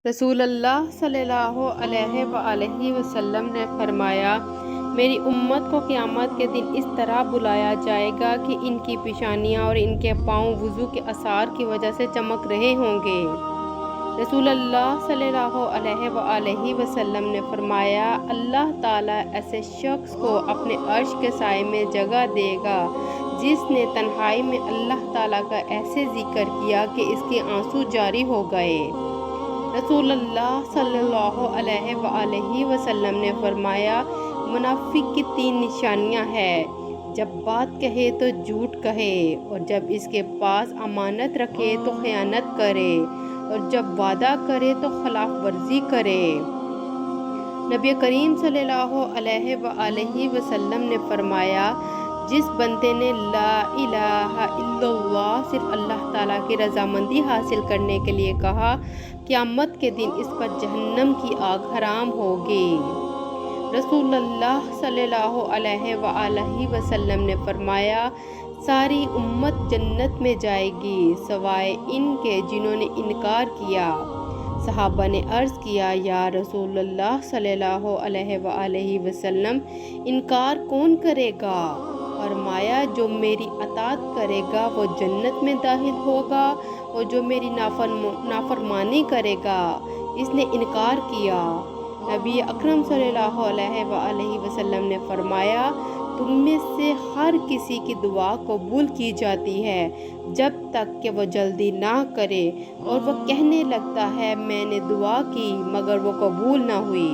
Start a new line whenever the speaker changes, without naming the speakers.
رسول اللہ صلی اللہ علیہ وآلہ وسلم نے فرمایا، میری امت کو قیامت کے دن اس طرح بلایا جائے گا کہ ان کی پیشانیاں اور ان کے پاؤں وضو کے اثار کی وجہ سے چمک رہے ہوں گے۔ رسول اللہ صلی اللہ علیہ وآلہ وسلم نے فرمایا، اللہ تعالیٰ ایسے شخص کو اپنے عرش کے سائے میں جگہ دے گا جس نے تنہائی میں اللہ تعالیٰ کا ایسے ذکر کیا کہ اس کے آنسو جاری ہو گئے۔ رسول اللہ صلی اللہ علیہ وآلہ وسلم نے فرمایا، منافق کی 3 نشانیاں ہیں: جب بات کہے تو جھوٹ کہے، اور جب اس کے پاس امانت رکھے تو خیانت کرے، اور جب وعدہ کرے تو خلاف ورزی کرے۔ نبی کریم صلی اللہ علیہ وآلہ وسلم نے فرمایا، جس بندے نے لا الہ الا اللہ صرف اللہ تعالیٰ کی رضامندی حاصل کرنے کے لیے کہا، قیامت کے دن اس پر جہنم کی آگ حرام ہوگی۔ رسول اللہ صلی اللہ علیہ وآلہ وسلم نے فرمایا، ساری امت جنت میں جائے گی سوائے ان کے جنہوں نے انکار کیا۔ صحابہ نے عرض کیا، یا رسول اللہ صلی اللہ علیہ وآلہ وسلم، انکار کون کرے گا؟ فرمایا، جو میری اطاعت کرے گا وہ جنت میں داخل ہوگا، اور جو میری نافرمانی کرے گا اس نے انکار کیا۔ نبی اکرم صلی اللہ علیہ وآلہ وسلم نے فرمایا، تم میں سے ہر کسی کی دعا قبول کی جاتی ہے جب تک کہ وہ جلدی نہ کرے، اور وہ کہنے لگتا ہے میں نے دعا کی مگر وہ قبول نہ ہوئی۔